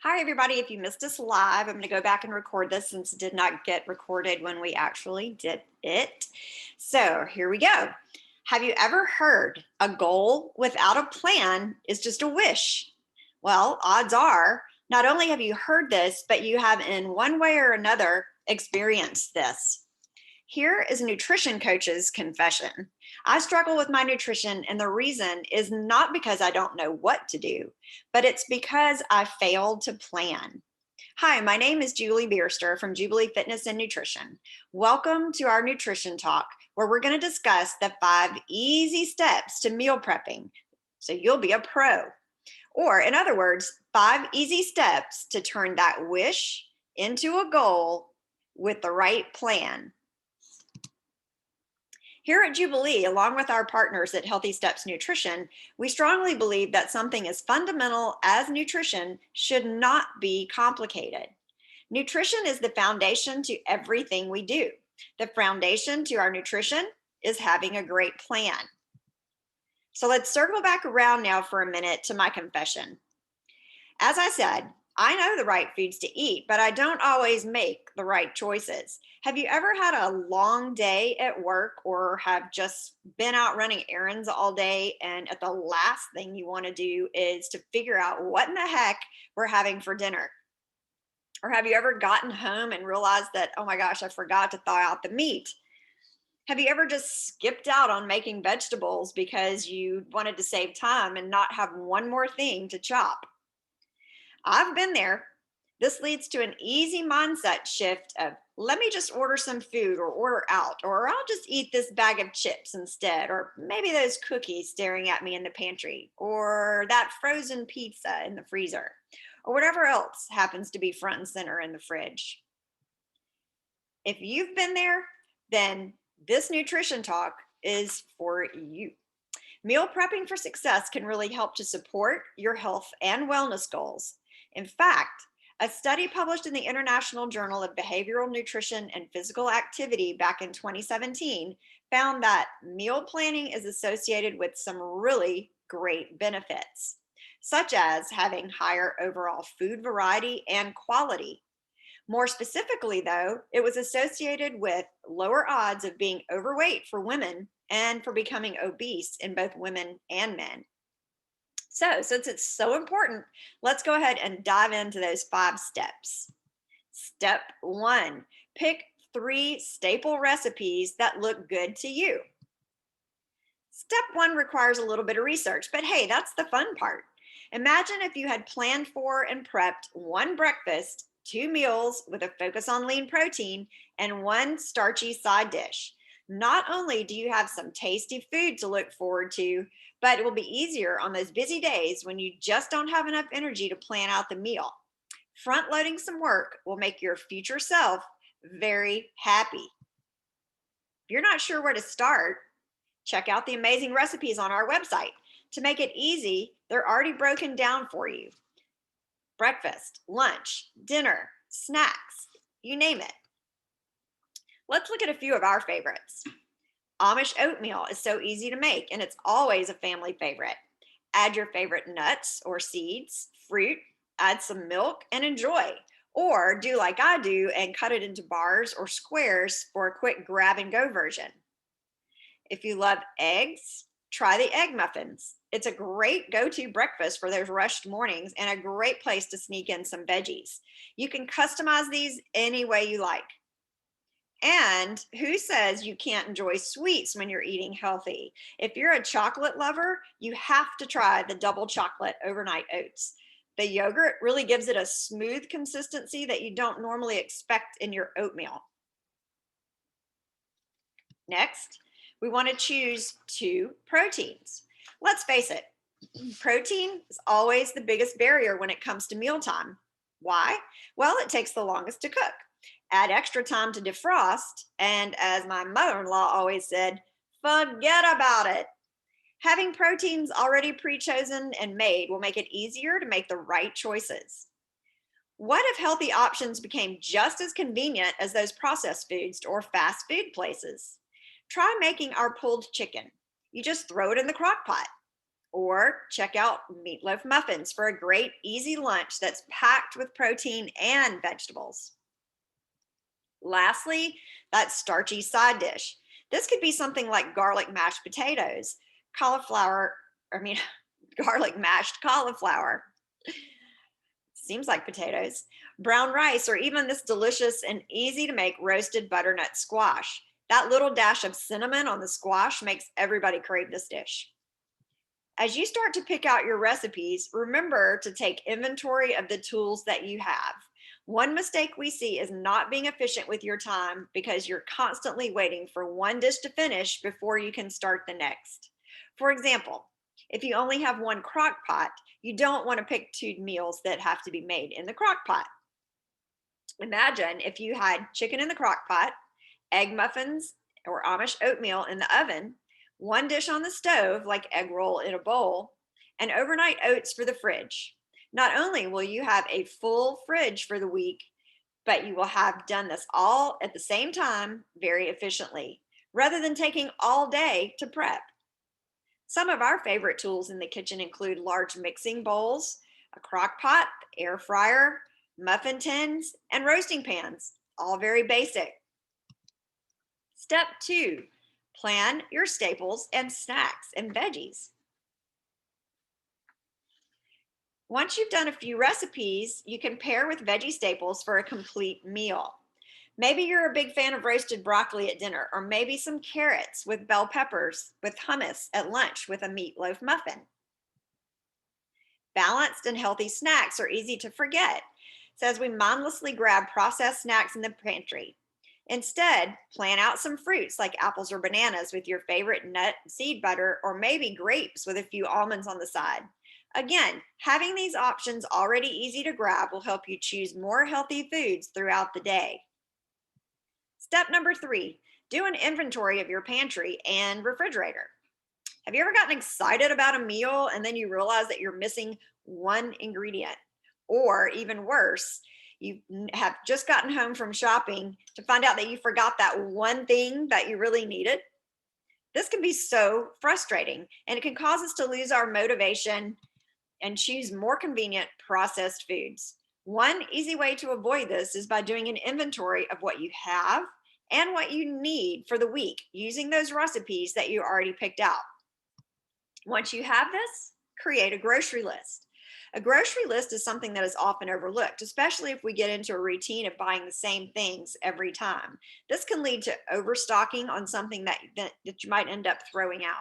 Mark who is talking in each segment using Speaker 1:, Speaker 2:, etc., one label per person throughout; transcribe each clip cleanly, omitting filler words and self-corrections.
Speaker 1: Hi, everybody. If you missed us live, I'm going to go back and record this since it did not get recorded when we actually did it. So here we go. Have you ever heard a goal without a plan is just a wish? Well, odds are not only have you heard this, but you have in one way or another experienced this. Here is a nutrition coach's confession. I struggle with my nutrition, and the reason is not because I don't know what to do, but it's because I failed to plan. Hi, my name is Julie Bierster from Jubilee Fitness and Nutrition. Welcome to our nutrition talk, where we're going to discuss the 5 easy steps to meal prepping so you'll be a pro. Or, in other words, 5 easy steps to turn that wish into a goal with the right plan. Here at Jubilee, along with our partners at Healthy Steps Nutrition, we strongly believe that something as fundamental as nutrition should not be complicated. Nutrition is the foundation to everything we do. The foundation to our nutrition is having a great plan. So let's circle back around now for a minute to my confession. As I said, I know the right foods to eat, but I don't always make the right choices. Have you ever had a long day at work or have just been out running errands all day, and at the last thing you want to do is to figure out what in the heck we're having for dinner? Or have you ever gotten home and realized that, oh my gosh, I forgot to thaw out the meat? Have you ever just skipped out on making vegetables because you wanted to save time and not have one more thing to chop? I've been there. This leads to an easy mindset shift of let me just order some food or order out, or I'll just eat this bag of chips instead, or maybe those cookies staring at me in the pantry, or that frozen pizza in the freezer, or whatever else happens to be front and center in the fridge. If you've been there, then this nutrition talk is for you. Meal prepping for success can really help to support your health and wellness goals. In fact, a study published in the International Journal of Behavioral Nutrition and Physical Activity back in 2017 found that meal planning is associated with some really great benefits, such as having higher overall food variety and quality. More specifically, though, it was associated with lower odds of being overweight for women and for becoming obese in both women and men. So, since it's so important, let's go ahead and dive into those 5 steps. Step 1, pick 3 staple recipes that look good to you. Step 1 requires a little bit of research, but hey, that's the fun part. Imagine if you had planned for and prepped one breakfast, 2 meals with a focus on lean protein, and one starchy side dish. Not only do you have some tasty food to look forward to, but it will be easier on those busy days when you just don't have enough energy to plan out the meal. Front loading some work will make your future self very happy. If you're not sure where to start, check out the amazing recipes on our website. To make it easy, they're already broken down for you. Breakfast, lunch, dinner, snacks, you name it. Let's look at a few of our favorites. Amish oatmeal is so easy to make, and it's always a family favorite. Add your favorite nuts or seeds, fruit, add some milk, and enjoy. Or do like I do and cut it into bars or squares for a quick grab and go version. If you love eggs, try the egg muffins. It's a great go-to breakfast for those rushed mornings and a great place to sneak in some veggies. You can customize these any way you like. And who says you can't enjoy sweets when you're eating healthy? If you're a chocolate lover, you have to try the double chocolate overnight oats. The yogurt really gives it a smooth consistency that you don't normally expect in your oatmeal. Next, we want to choose 2 proteins. Let's face it, protein is always the biggest barrier when it comes to mealtime. Why? Well, it takes the longest to cook. Add extra time to defrost, and as my mother-in-law always said, forget about it. Having proteins already pre-chosen and made will make it easier to make the right choices. What if healthy options became just as convenient as those processed foods or fast food places? Try making our pulled chicken. You just throw it in the crock pot. Or check out meatloaf muffins for a great, easy lunch that's packed with protein and vegetables. Lastly, that starchy side dish. This could be something like garlic mashed potatoes, cauliflower, I mean, garlic mashed cauliflower. Seems like potatoes, brown rice, or even this delicious and easy to make roasted butternut squash. That little dash of cinnamon on the squash makes everybody crave this dish. As you start to pick out your recipes, remember to take inventory of the tools that you have. One mistake we see is not being efficient with your time because you're constantly waiting for one dish to finish before you can start the next. For example, if you only have one crock pot, you don't want to pick two meals that have to be made in the crock pot. Imagine if you had chicken in the crock pot, egg muffins or Amish oatmeal in the oven, one dish on the stove, like egg roll in a bowl, and overnight oats for the fridge. Not only will you have a full fridge for the week, but you will have done this all at the same time very efficiently, rather than taking all day to prep. Some of our favorite tools in the kitchen include large mixing bowls, a crock pot, air fryer, muffin tins, and roasting pans, all very basic. Step 2, plan your staples and snacks and veggies. Once you've done a few recipes, you can pair with veggie staples for a complete meal. Maybe you're a big fan of roasted broccoli at dinner, or maybe some carrots with bell peppers with hummus at lunch with a meatloaf muffin. Balanced and healthy snacks are easy to forget, so as we mindlessly grab processed snacks in the pantry. Instead, plan out some fruits like apples or bananas with your favorite nut and seed butter, or maybe grapes with a few almonds on the side. Again, having these options already easy to grab will help you choose more healthy foods throughout the day. Step number 3, do an inventory of your pantry and refrigerator. Have you ever gotten excited about a meal and then you realize that you're missing one ingredient? Or even worse, you have just gotten home from shopping to find out that you forgot that one thing that you really needed? This can be so frustrating, and it can cause us to lose our motivation and choose more convenient processed foods. One easy way to avoid this is by doing an inventory of what you have and what you need for the week using those recipes that you already picked out. Once you have this, create a grocery list. A grocery list is something that is often overlooked, especially if we get into a routine of buying the same things every time. This can lead to overstocking on something that you might end up throwing out.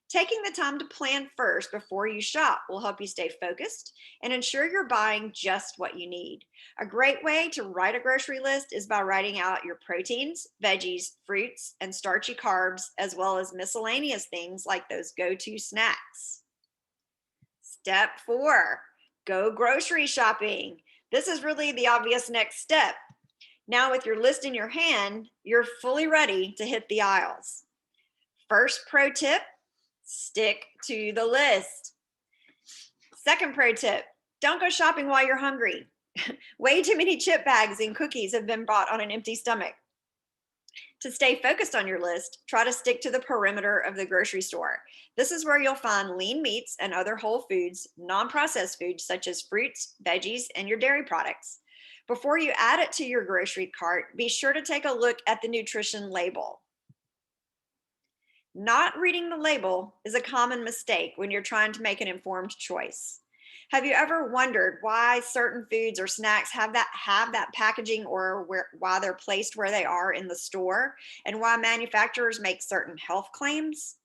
Speaker 1: Taking the time to plan first before you shop will help you stay focused and ensure you're buying just what you need. A great way to write a grocery list is by writing out your proteins, veggies, fruits, and starchy carbs, as well as miscellaneous things like those go-to snacks. Step 4, go grocery shopping. This is really the obvious next step. Now, with your list in your hand, you're fully ready to hit the aisles. First pro tip, stick to the list. Second pro tip, don't go shopping while you're hungry. Way too many chip bags and cookies have been bought on an empty stomach. To stay focused on your list, try to stick to the perimeter of the grocery store. This is where you'll find lean meats and other whole foods, non-processed foods such as fruits, veggies, and your dairy products. Before you add it to your grocery cart, be sure to take a look at the nutrition label. Not reading the label is a common mistake when you're trying to make an informed choice. Have you ever wondered why certain foods or snacks have that packaging, or why they're placed where they are in the store, and why manufacturers make certain health claims?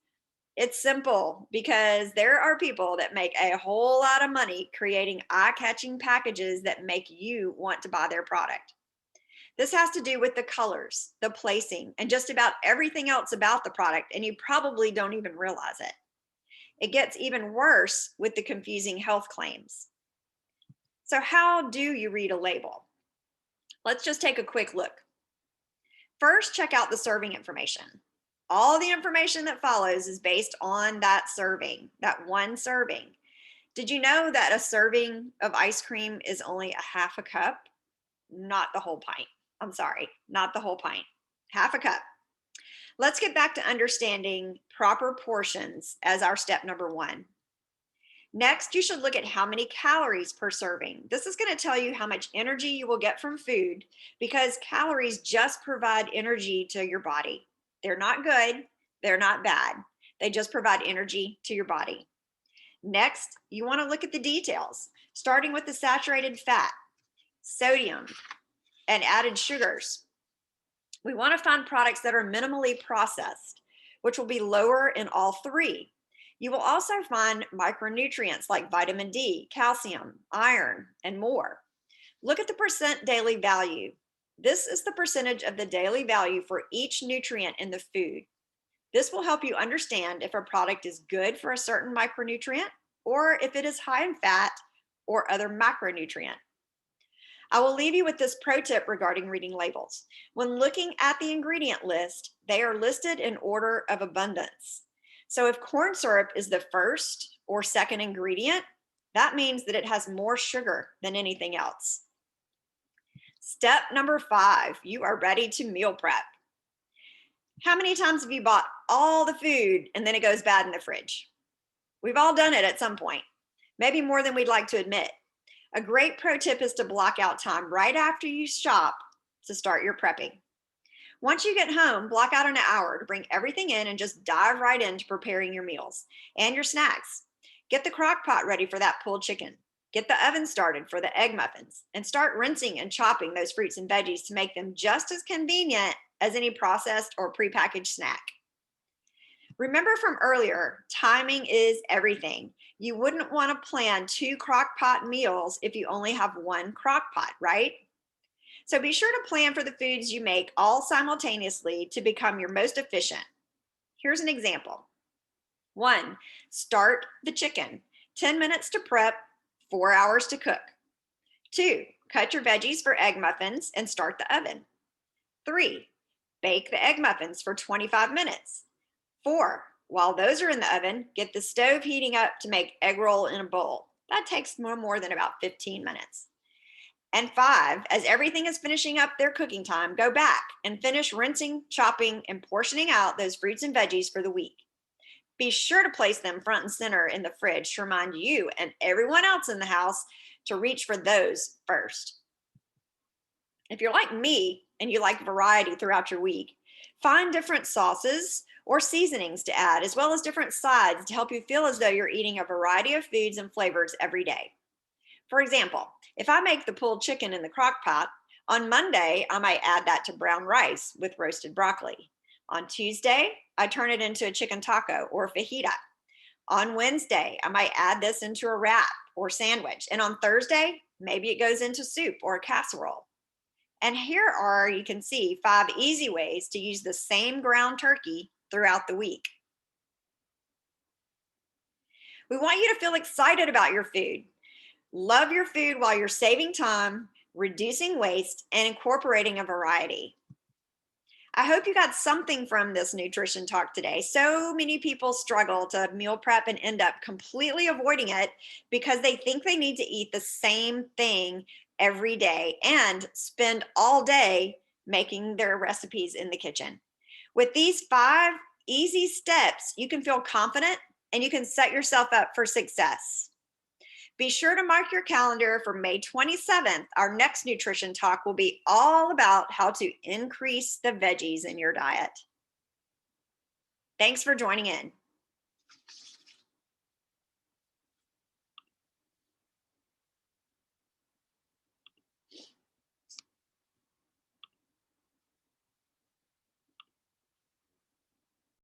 Speaker 1: It's simple, because there are people that make a whole lot of money creating eye-catching packages that make you want to buy their product. This has to do with the colors, the placing, and just about everything else about the product, and you probably don't even realize it. It gets even worse with the confusing health claims. So how do you read a label? Let's just take a quick look. First, check out the serving information. All the information that follows is based on that serving, that one serving. Did you know that a serving of ice cream is only a half a cup? Not the whole pint. I'm sorry, not the whole pint. Half a cup. Let's get back to understanding proper portions as our step number one. Next, you should look at how many calories per serving. This is going to tell you how much energy you will get from food because calories just provide energy to your body. They're not good, they're not bad. They just provide energy to your body. Next, you want to look at the details, starting with the saturated fat, sodium, and added sugars. We want to find products that are minimally processed, which will be lower in all three. You will also find micronutrients like vitamin D, calcium, iron, and more. Look at the percent daily value. This is the percentage of the daily value for each nutrient in the food. This will help you understand if a product is good for a certain micronutrient or if it is high in fat or other macronutrient. I will leave you with this pro tip regarding reading labels. When looking at the ingredient list, they are listed in order of abundance. So if corn syrup is the first or second ingredient, that means that it has more sugar than anything else. Step number 5, you are ready to meal prep. How many times have you bought all the food and then it goes bad in the fridge? We've all done it at some point, maybe more than we'd like to admit. A great pro tip is to block out time right after you shop to start your prepping. Once you get home, block out an hour to bring everything in and just dive right into preparing your meals and your snacks. Get the crock pot ready for that pulled chicken. Get the oven started for the egg muffins and start rinsing and chopping those fruits and veggies to make them just as convenient as any processed or prepackaged snack. Remember from earlier, timing is everything. You wouldn't want to plan 2 crock pot meals if you only have 1 crock pot, right? So be sure to plan for the foods you make all simultaneously to become your most efficient. Here's an example. 1, start the chicken. 10 minutes to prep, 4 hours to cook. 2, cut your veggies for egg muffins and start the oven. 3, bake the egg muffins for 25 minutes. 4, while those are in the oven, get the stove heating up to make egg roll in a bowl. That takes no more than about 15 minutes. And 5, as everything is finishing up their cooking time, go back and finish rinsing, chopping, and portioning out those fruits and veggies for the week. Be sure to place them front and center in the fridge to remind you and everyone else in the house to reach for those first. If you're like me and you like variety throughout your week, find different sauces or seasonings to add, as well as different sides to help you feel as though you're eating a variety of foods and flavors every day. For example, if I make the pulled chicken in the crock pot, on Monday, I might add that to brown rice with roasted broccoli. On Tuesday, I turn it into a chicken taco or fajita. On Wednesday, I might add this into a wrap or sandwich. And on Thursday, maybe it goes into soup or a casserole. And here are, you can see, 5 easy ways to use the same ground turkey throughout the week. We want you to feel excited about your food. Love your food while you're saving time, reducing waste, and incorporating a variety. I hope you got something from this nutrition talk today. So many people struggle to meal prep and end up completely avoiding it because they think they need to eat the same thing every day and spend all day making their recipes in the kitchen. With these 5 easy steps, you can feel confident and you can set yourself up for success. Be sure to mark your calendar for May 27th. Our next nutrition talk will be all about how to increase the veggies in your diet. Thanks for joining in.